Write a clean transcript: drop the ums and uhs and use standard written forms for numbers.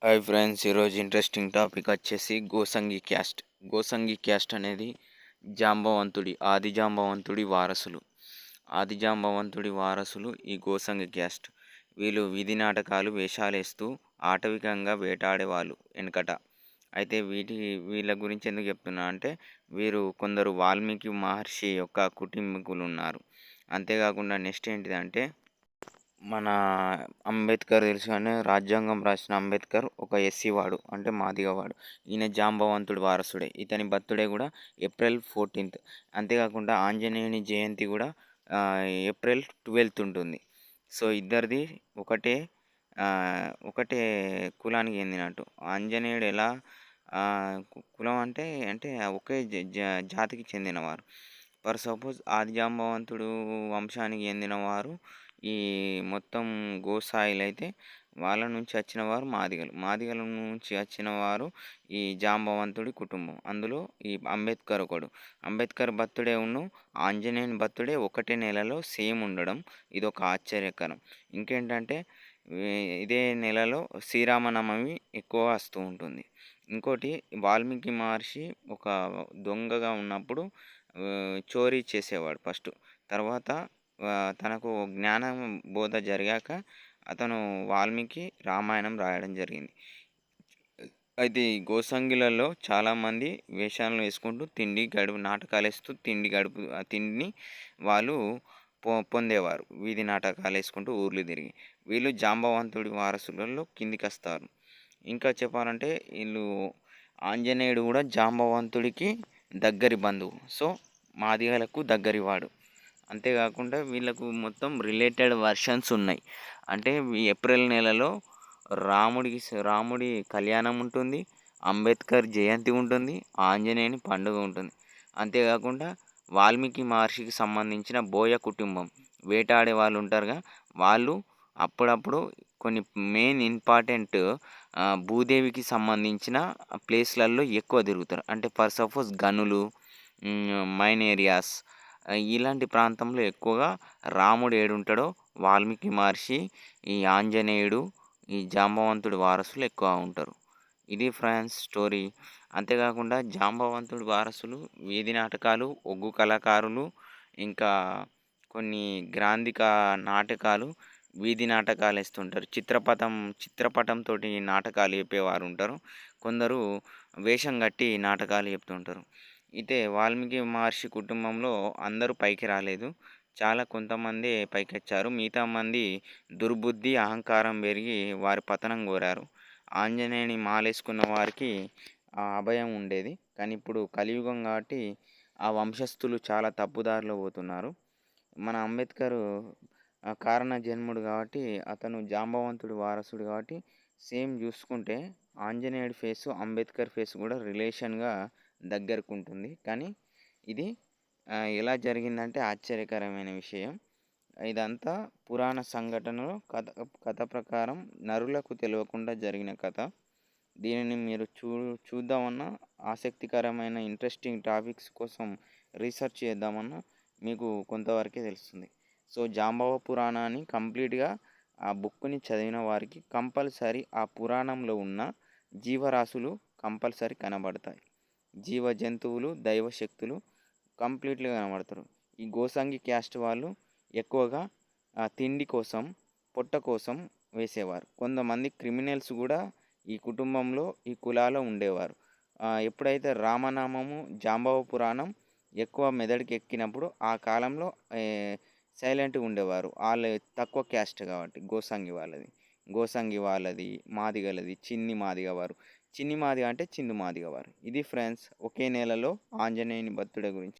Hi friends, ఈరోజు interesting topic వచ్చేసి Gosangi caste. Gosangi caste అనేది ఆది జాంబవంతుడి వారసులు. ఈ గోసంగి క్యాస్ట్. వీళ్ళు వీధి నాటకాలు వేషాలేస్తూ ఆటవికంగా వేటాడేవాళ్ళు వెనకట. అయితే వీళ్ళ గురించి ఎందుకు చెప్తున్నా అంటే, వీరు కొందరు వాల్మీకి మహర్షి యొక్క కుటుంబీకులు ఉన్నారు. అంతేకాకుండా నెక్స్ట్ ఏంటిదంటే, మన అంబేద్కర్ తెలుసు కానీ, రాజ్యాంగం రాసిన అంబేద్కర్ ఒక ఎస్సీ వాడు, అంటే మాదిగ వాడు. ఈయన జాంబవంతుడి వారసుడే. ఇతని బర్త్డే కూడా ఏప్రిల్ 14th. అంతేకాకుండా ఆంజనేయుని జయంతి కూడా ఏప్రిల్ 12th ఉంటుంది. సో ఇద్దరిది ఒకటే ఒకటే కులానికి చెందినట్టు. ఆంజనేయుడు ఎలా కులం అంటే అంటే ఒకే జాతికి చెందినవారు. ఫర్ సపోజ్ ఆది జాంబవంతుడు వంశానికి చెందినవారు ఈ మొత్తం గోసాయిలైతే, వాళ్ళ నుంచి వచ్చిన వారు మాదిగలు. మాదిగల నుంచి వచ్చిన వారు ఈ జాంబవంతుడి కుటుంబం. అందులో ఈ అంబేద్కర్ ఒకడు. అంబేద్కర్ బర్త్డే ఆంజనేయుని బర్త్డే ఒకటే నెలలో సేమ్ ఉండడం ఇదొక ఆశ్చర్యకరం. ఇంకేంటంటే, ఇదే నెలలో శ్రీరామనవమి ఎక్కువ వస్తూ ఉంటుంది. ఇంకోటి, వాల్మీకి మహర్షి ఒక దొంగగా ఉన్నప్పుడు చోరీ చేసేవాడు ఫస్ట్. తర్వాత తనకు జ్ఞానం బోధ జరిగాక అతను వాల్మీకి రామాయణం రాయడం జరిగింది. అయితే ఈ గోసంగిలలో చాలామంది వేషాలను వేసుకుంటూ నాటకాలు వేస్తూ తిండిని వాళ్ళు పొందేవారు. వీధి నాటకాలు వేసుకుంటూ ఊర్లు తిరిగి. వీళ్ళు జాంబవంతుడి వారసులలో కిందికి వస్తారు. ఇంకా చెప్పాలంటే, వీళ్ళు ఆంజనేయుడు కూడా జాంబవంతుడికి దగ్గరి బంధువు. సో మాదిగలకు దగ్గరివాడు. అంతేకాకుండా వీళ్ళకు మొత్తం రిలేటెడ్ వర్షన్స్ ఉన్నాయి. అంటే ఏప్రిల్ నెలలో రాముడి కళ్యాణం ఉంటుంది, అంబేద్కర్ జయంతి ఉంటుంది, ఆంజనేయుని పండుగ ఉంటుంది. అంతేకాకుండా వాల్మీకి మహర్షికి సంబంధించిన బోయ కుటుంబం, వేటాడే వాళ్ళు ఉంటారుగా, వాళ్ళు అప్పుడప్పుడు కొన్ని మెయిన్ ఇంపార్టెంట్ భూదేవికి సంబంధించిన ప్లేస్లలో ఎక్కువ తిరుగుతారు. అంటే ఫర్ సపోజ్ గనులు, మైన్ ఏరియాస్, ఇలాంటి ప్రాంతంలో ఎక్కువగా రాముడు ఏడుంటాడో వాల్మీకి మహర్షి, ఈ ఆంజనేయుడు, ఈ జాంబవంతుడి వారసులు ఎక్కువ ఉంటారు. ఇది ఫ్రెండ్స్ స్టోరీ. అంతేకాకుండా జాంబవంతుడి వారసులు వీధి నాటకాలు, ఒగ్గు కళాకారులు, ఇంకా కొన్ని గ్రాంధిక నాటకాలు, వీధి నాటకాలు వేస్తుంటారు. చిత్రపటంతో నాటకాలు చెప్పేవారు ఉంటారు. కొందరు వేషం కట్టి నాటకాలు చెప్తుంటారు. అయితే వాల్మీకి మహర్షి కుటుంబంలో అందరూ పైకి రాలేదు. కొంతమంది పైకొచ్చారు. మిగతా మంది దుర్బుద్ధి, అహంకారం పెరిగి వారి పతనం కోరారు. ఆంజనేయుని మాలేసుకున్న వారికి అభయం ఉండేది. కానీ ఇప్పుడు కలియుగం కాబట్టి ఆ వంశస్థులు చాలా తప్పుదారిలో పోతున్నారు. మన అంబేద్కర్ కారణ జన్ముడు కాబట్టి, అతను జాంబవంతుడి వారసుడు కాబట్టి, సేమ్ చూసుకుంటే ఆంజనేయుడి ఫేసు, అంబేద్కర్ ఫేస్ కూడా రిలేషన్గా దగ్గరకు ఉంటుంది. కానీ ఇది ఎలా జరిగిందంటే ఆశ్చర్యకరమైన విషయం. ఇదంతా పురాణ సంఘటనలో కథ ప్రకారం నరులకు తెలియకుండా జరిగిన కథ. దీనిని మీరు చూద్దామన్నా, ఆసక్తికరమైన ఇంట్రెస్టింగ్ టాపిక్స్ కోసం రీసెర్చ్ చేద్దామన్నా మీకు కొంతవరకే తెలుస్తుంది. సో జాంబవ పురాణాన్ని కంప్లీట్గా ఆ బుక్ని చదివిన వారికి కంపల్సరీ ఆ పురాణంలో ఉన్న జీవరాశులు కంపల్సరీ కనబడతాయి. జీవ జంతువులు, దైవశక్తులు కంప్లీట్గా కనబడతారు. ఈ గోసంగి క్యాస్ట్ వాళ్ళు ఎక్కువగా తిండి కోసం, పొట్ట కోసం వేసేవారు. కొంతమంది క్రిమినల్స్ కూడా ఈ కుటుంబంలో, ఈ కులాలో ఉండేవారు. ఎప్పుడైతే రామనామము, జాంబవ పురాణం ఎక్కువ మెదడుకి ఎక్కినప్పుడు ఆ కాలంలో సైలెంట్గా ఉండేవారు. వాళ్ళు తక్కువ క్యాస్ట్ కాబట్టి గోసంగి వాళ్ళది, మాదిగలది చిన్ని మాదిగ వారు. చిన్ని మాదిగ అంటే చిందు మాదిగ వారు. ఇది ఫ్రెండ్స్ ఒకే నెలలో ఆంజనేయుని బర్త్డే గురించి.